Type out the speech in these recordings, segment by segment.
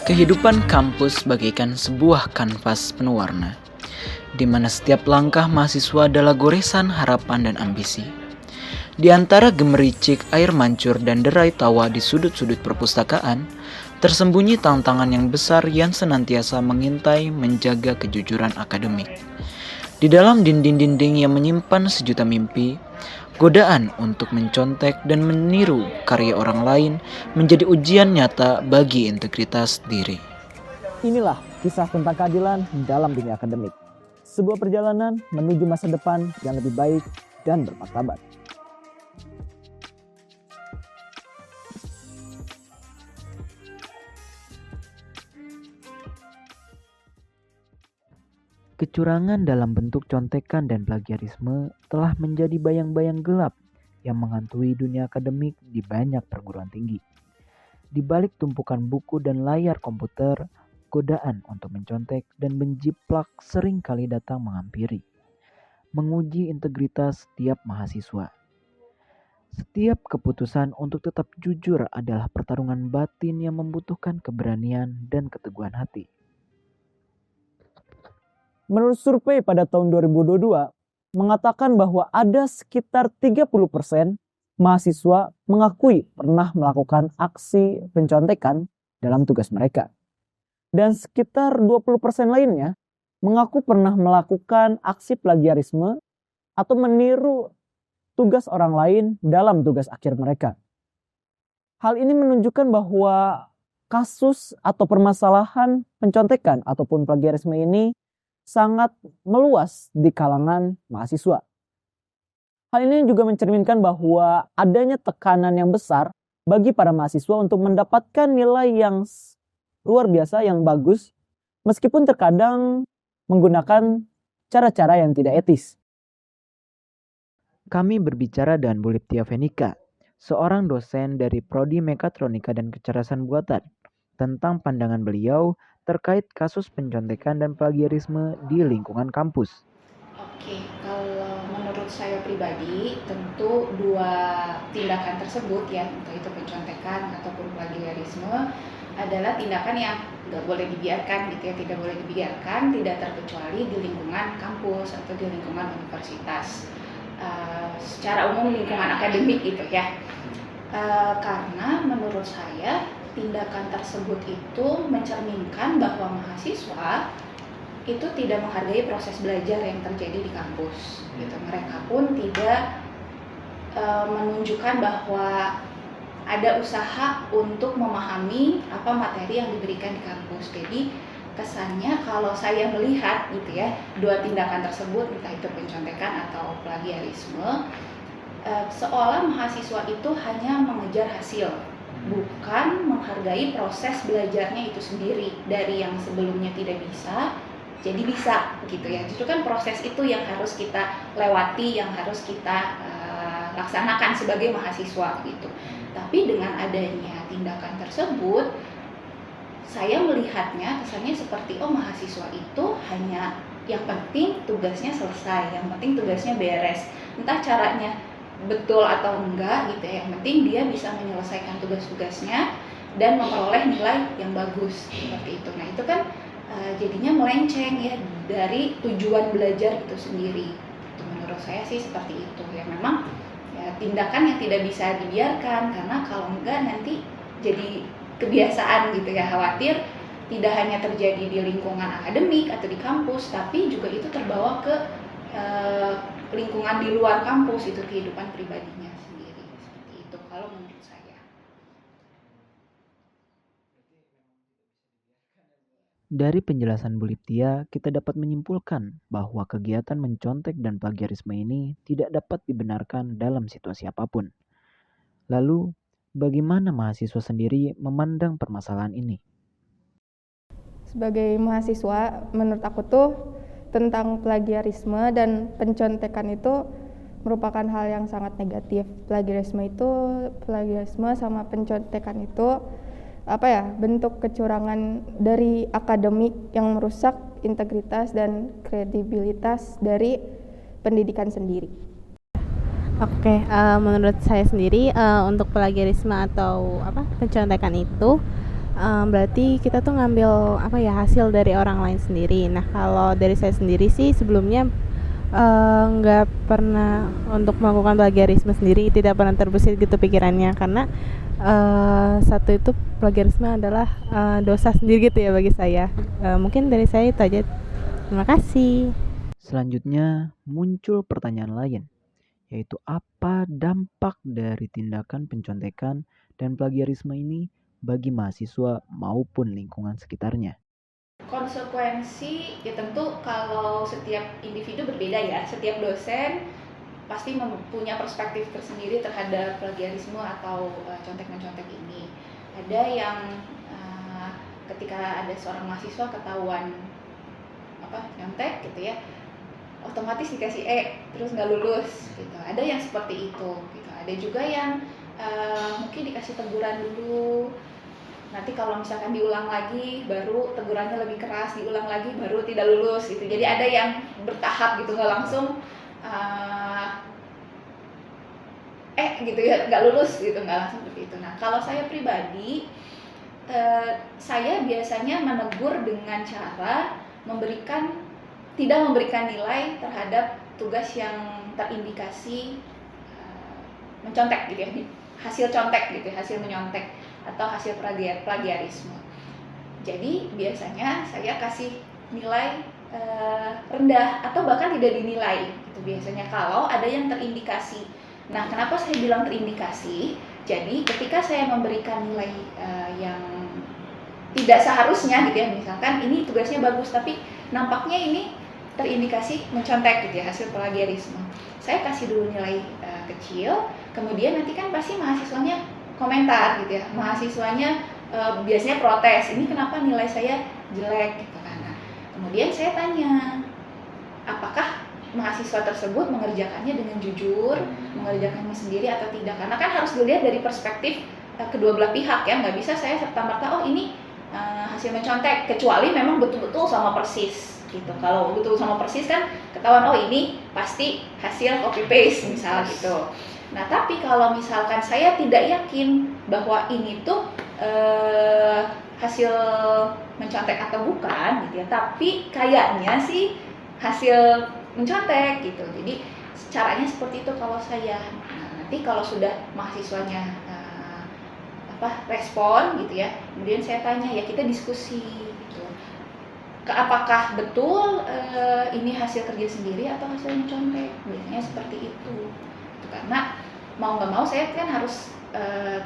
Kehidupan kampus bagaikan sebuah kanvas penuh warna, di mana setiap langkah mahasiswa adalah goresan harapan dan ambisi. Di antara gemericik air mancur dan derai tawa di sudut-sudut perpustakaan, tersembunyi tantangan yang besar yang senantiasa mengintai menjaga kejujuran akademik. Di dalam dinding-dinding yang menyimpan sejuta mimpi, godaan untuk mencontek dan meniru karya orang lain menjadi ujian nyata bagi integritas diri. Inilah kisah tentang keadilan dalam dunia akademik. Sebuah perjalanan menuju masa depan yang lebih baik dan bermartabat. Kecurangan dalam bentuk contekan dan plagiarisme telah menjadi bayang-bayang gelap yang menghantui dunia akademik di banyak perguruan tinggi. Di balik tumpukan buku dan layar komputer, godaan untuk mencontek dan menjiplak sering kali datang menghampiri, menguji integritas setiap mahasiswa. Setiap keputusan untuk tetap jujur adalah pertarungan batin yang membutuhkan keberanian dan keteguhan hati. Menurut survei pada tahun 2022, mengatakan bahwa ada sekitar 30% mahasiswa mengakui pernah melakukan aksi pencontekan dalam tugas mereka. Dan sekitar 20% lainnya mengaku pernah melakukan aksi plagiarisme atau meniru tugas orang lain dalam tugas akhir mereka. Hal ini menunjukkan bahwa kasus atau permasalahan pencontekan ataupun plagiarisme ini sangat meluas di kalangan mahasiswa. Hal ini juga mencerminkan bahwa adanya tekanan yang besar bagi para mahasiswa untuk mendapatkan nilai yang luar biasa, yang bagus, meskipun terkadang menggunakan cara-cara yang tidak etis. Kami berbicara dengan Bu Liptia Venika, seorang dosen dari Prodi Mekatronika dan Kecerdasan Buatan, tentang pandangan beliau terkait kasus pencontekan dan plagiarisme di lingkungan kampus. Oke, kalau menurut saya pribadi, tentu dua tindakan tersebut ya, entah itu pencontekan ataupun plagiarisme, adalah tindakan yang tidak boleh dibiarkan gitu ya, tidak boleh dibiarkan, tidak terkecuali di lingkungan kampus atau di lingkungan universitas. Secara umum lingkungan akademik gitu ya. Karena menurut saya tindakan tersebut itu mencerminkan bahwa mahasiswa itu tidak menghargai proses belajar yang terjadi di kampus gitu. Mereka pun tidak menunjukkan bahwa ada usaha untuk memahami apa materi yang diberikan di kampus. Jadi kesannya kalau saya melihat gitu ya, dua tindakan tersebut, entah itu pencontekan atau plagiarisme, seolah mahasiswa itu hanya mengejar hasil, bukan menghargai proses belajarnya itu sendiri. Dari yang sebelumnya tidak bisa jadi bisa gitu ya. Justru kan proses itu yang harus kita lewati, yang harus kita laksanakan sebagai mahasiswa gitu. Tapi dengan adanya tindakan tersebut, saya melihatnya kesannya seperti mahasiswa itu hanya yang penting tugasnya selesai, yang penting tugasnya beres, entah caranya betul atau enggak gitu ya, yang penting dia bisa menyelesaikan tugas-tugasnya dan memperoleh nilai yang bagus seperti itu. Nah itu kan jadinya melenceng ya dari tujuan belajar itu sendiri. Itu menurut saya sih seperti itu ya, memang ya tindakan yang tidak bisa dibiarkan, karena kalau enggak nanti jadi kebiasaan gitu ya, khawatir tidak hanya terjadi di lingkungan akademik atau di kampus, tapi juga itu terbawa ke lingkungan di luar kampus, itu kehidupan pribadinya sendiri. Seperti itu kalau menurut saya. Dari penjelasan Bu Liptia, kita dapat menyimpulkan bahwa kegiatan mencontek dan plagiarisme ini tidak dapat dibenarkan dalam situasi apapun. Lalu, bagaimana mahasiswa sendiri memandang permasalahan ini? Sebagai mahasiswa, menurut aku tuh tentang plagiarisme dan pencontekan itu merupakan hal yang sangat negatif. Plagiarisme sama pencontekan itu bentuk kecurangan dari akademik yang merusak integritas dan kredibilitas dari pendidikan sendiri. Oke, menurut saya sendiri untuk plagiarisme atau pencontekan itu Berarti kita tuh ngambil apa ya, hasil dari orang lain sendiri. Nah, kalau dari saya sendiri sih sebelumnya nggak pernah untuk melakukan plagiarisme sendiri, tidak pernah terbesit gitu pikirannya, karena satu itu plagiarisme adalah dosa sendiri gitu ya bagi saya. Mungkin dari saya itu aja. Terima kasih. Selanjutnya muncul pertanyaan lain, yaitu apa dampak dari tindakan pencontekan dan plagiarisme ini bagi mahasiswa maupun lingkungan sekitarnya. Konsekuensi ya tentu kalau setiap individu berbeda ya, setiap dosen pasti punya perspektif tersendiri terhadap plagiarisme atau contek-mencontek ini. Ada yang ketika ada seorang mahasiswa ketahuan nyontek gitu ya, otomatis dikasih terus nggak lulus gitu. Ada yang seperti itu gitu. Ada juga yang mungkin dikasih teguran dulu, nanti kalau misalkan diulang lagi baru tegurannya lebih keras, diulang lagi baru tidak lulus gitu. Jadi ada yang bertahap gitu, nggak langsung gitu ya, nggak lulus gitu, nggak langsung seperti itu. Nah kalau saya pribadi, saya biasanya menegur dengan cara tidak memberikan nilai terhadap tugas yang terindikasi mencontek gitu ya, hasil contek gitu, hasil menyontek atau hasil plagiarisme. Jadi biasanya saya kasih nilai rendah atau bahkan tidak dinilai itu biasanya kalau ada yang terindikasi. Nah, kenapa saya bilang terindikasi? Jadi ketika saya memberikan nilai yang tidak seharusnya gitu ya, misalkan ini tugasnya bagus tapi nampaknya ini terindikasi mencontek gitu ya, hasil plagiarisme. Saya kasih dulu nilai kecil, kemudian nanti kan pasti mahasiswanya komentar gitu ya. Mahasiswanya biasanya protes, ini kenapa nilai saya jelek gitu kan. Nah, kemudian saya tanya, apakah mahasiswa tersebut mengerjakannya dengan jujur, mengerjakannya sendiri atau tidak? Karena kan harus dilihat dari perspektif kedua belah pihak ya, nggak bisa saya serta-merta ini hasil mencontek, kecuali memang betul-betul sama persis gitu. Kalau betul sama persis kan ketahuan ini pasti hasil copy paste misal gitu. Nah tapi kalau misalkan saya tidak yakin bahwa ini tuh hasil mencontek atau bukan gitu ya, tapi kayaknya sih hasil mencontek gitu. Jadi caranya seperti itu kalau saya. Nah, nanti kalau sudah mahasiswanya respon gitu ya, kemudian saya tanya, ya kita diskusi gitu, apakah betul ini hasil kerja sendiri atau hasil mencontek, biasanya seperti itu. Karena mau nggak mau saya kan harus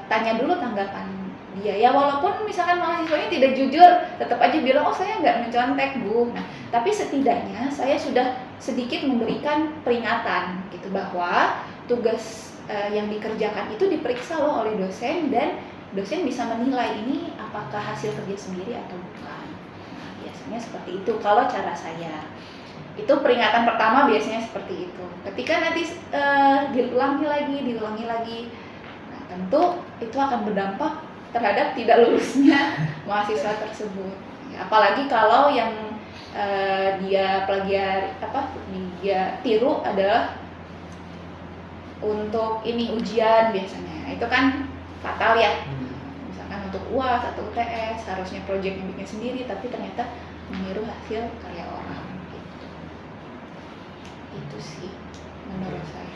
tanya dulu tanggapan dia ya, walaupun misalkan mahasiswanya tidak jujur tetap aja bilang saya nggak mencontek Bu. Nah tapi setidaknya saya sudah sedikit memberikan peringatan gitu bahwa tugas yang dikerjakan itu diperiksa loh oleh dosen, dan dosen bisa menilai ini apakah hasil kerja sendiri atau bukan. Nah, biasanya seperti itu kalau cara saya. Itu peringatan pertama biasanya seperti itu. Ketika nanti diulangi lagi, nah tentu itu akan berdampak terhadap tidak lulusnya mahasiswa tersebut. Ya, apalagi kalau yang dia dia tiru adalah untuk ujian biasanya. Itu kan fatal ya. Misalkan untuk UAS atau UTS harusnya proyeknya bikin sendiri, tapi ternyata meniru hasil karya orang gitu. Itu sih menurut saya.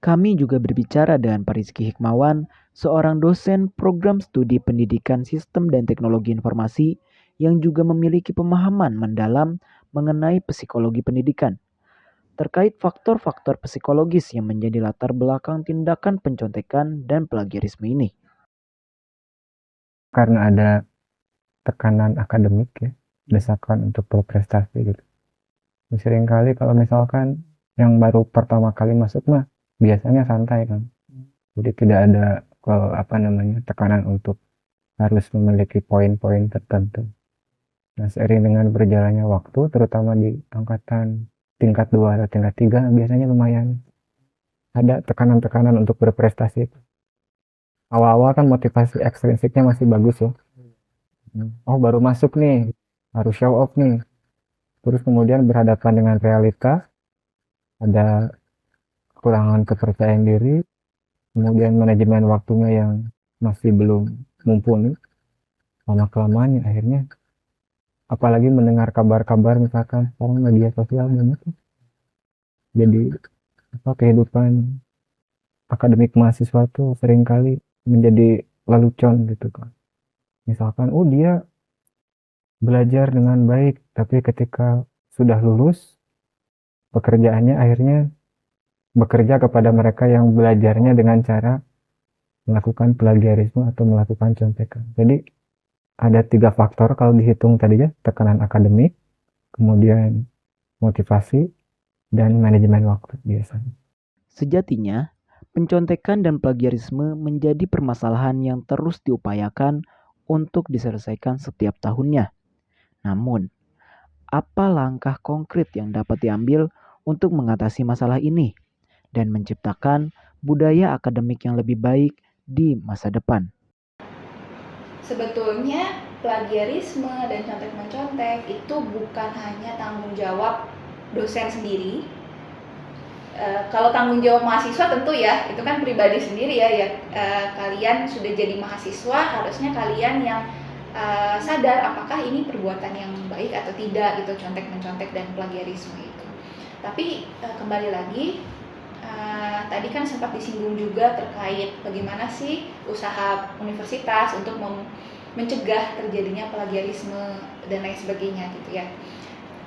Kami juga berbicara dengan Pak Rizky Hikmawan, seorang dosen program studi pendidikan sistem dan teknologi informasi yang juga memiliki pemahaman mendalam mengenai psikologi pendidikan, terkait faktor-faktor psikologis yang menjadi latar belakang tindakan pencontekan dan plagiarisme ini. Karena ada tekanan akademik ya, desakan untuk berprestasi gitu. Seringkali kalau misalkan yang baru pertama kali masuk mah biasanya santai kan. Jadi tidak ada tekanan untuk harus memiliki poin-poin tertentu. Nah, seiring dengan berjalannya waktu, terutama di angkatan tingkat 2 atau tingkat 3, biasanya lumayan ada tekanan-tekanan untuk berprestasi. Awal-awal kan motivasi ekstrinsiknya masih bagus ya. Oh baru masuk nih, harus show off nih. Terus kemudian berhadapan dengan realita, ada kekurangan kepercayaan diri, kemudian manajemen waktunya yang masih belum mumpuni. Lama-kelamaan ya akhirnya, apalagi mendengar kabar-kabar misalkan sekarang media sosial banyak ya. Jadi kehidupan akademik mahasiswa tuh seringkali menjadi lelucon gitu kan. Misalkan, dia belajar dengan baik, tapi ketika sudah lulus, pekerjaannya akhirnya bekerja kepada mereka yang belajarnya dengan cara melakukan plagiarisme atau melakukan contekan. Jadi ada 3 faktor kalau dihitung tadi ya, tekanan akademik, kemudian motivasi, dan manajemen waktu biasanya. Sejatinya, pencontekan dan plagiarisme menjadi permasalahan yang terus diupayakan untuk diselesaikan setiap tahunnya. Namun, apa langkah konkret yang dapat diambil untuk mengatasi masalah ini dan menciptakan budaya akademik yang lebih baik di masa depan? Sebetulnya plagiarisme dan contek-mencontek itu bukan hanya tanggung jawab dosen sendiri. Kalau tanggung jawab mahasiswa tentu ya, itu kan pribadi sendiri ya. Kalian sudah jadi mahasiswa, harusnya kalian yang sadar apakah ini perbuatan yang baik atau tidak gitu, contek-mencontek dan plagiarisme itu. Tapi kembali lagi, tadi kan sempat disinggung juga terkait bagaimana sih usaha universitas untuk mencegah terjadinya plagiarisme dan lain sebagainya gitu ya.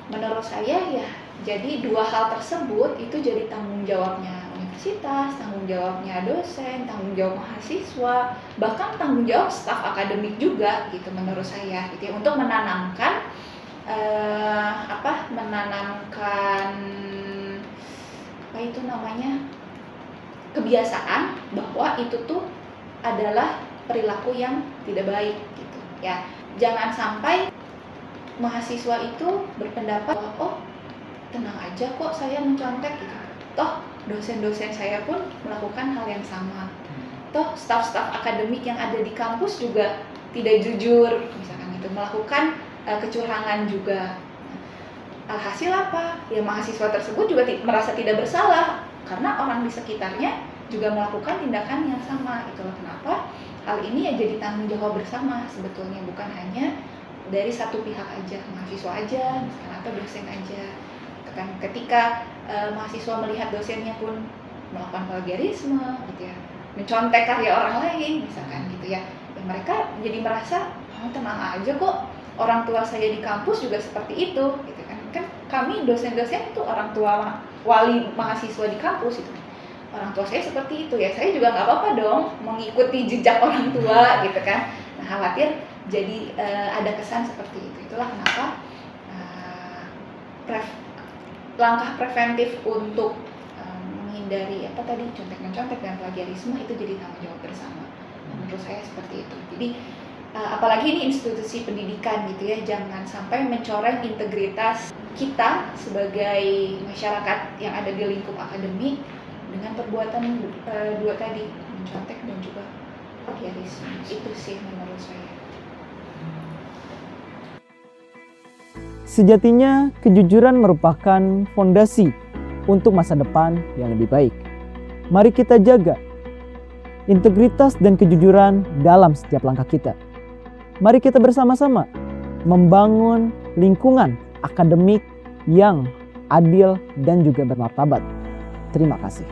Menurut saya ya, jadi 2 hal tersebut itu jadi tanggung jawabnya universitas, tanggung jawabnya dosen, tanggung jawab mahasiswa, bahkan tanggung jawab staf akademik juga gitu menurut saya gitu ya, untuk menanamkan kebiasaan bahwa itu tuh adalah perilaku yang tidak baik gitu ya. Jangan sampai mahasiswa itu berpendapat bahwa tenang aja kok saya mencontek gitu. Toh dosen-dosen saya pun melakukan hal yang sama. Toh staf-staf akademik yang ada di kampus juga tidak jujur misalkan gitu, melakukan kecurangan juga. Alhasil apa? Ya mahasiswa tersebut juga merasa tidak bersalah karena orang di sekitarnya juga melakukan tindakan yang sama. Itulah kenapa hal ini ya jadi tanggung jawab bersama sebetulnya, bukan hanya dari satu pihak aja, mahasiswa aja misalkan atau dosen aja. Ketika mahasiswa melihat dosennya pun melakukan plagiarisme gitu ya, mencontek karya orang lain misalkan gitu ya, mereka jadi merasa tenang aja kok, orang tua saya di kampus juga seperti itu gitu kan kami dosen-dosen itu orang tua wali mahasiswa di kampus itu, orang tua saya seperti itu ya, saya juga nggak apa-apa dong mengikuti jejak orang tua gitu kan. Nah khawatir jadi ada kesan seperti itu. Itulah kenapa langkah preventif untuk menghindari contek-mencontek dan plagiarisme itu jadi tanggung jawab bersama. Menurut saya seperti itu. Jadi apalagi ini institusi pendidikan gitu ya, jangan sampai mencoreng integritas kita sebagai masyarakat yang ada di lingkup akademik dengan perbuatan dua tadi, mencontek dan juga plagiarisme. Itu sih menurut saya. Sejatinya, kejujuran merupakan fondasi untuk masa depan yang lebih baik. Mari kita jaga integritas dan kejujuran dalam setiap langkah kita. Mari kita bersama-sama membangun lingkungan akademik yang adil dan juga bermartabat. Terima kasih.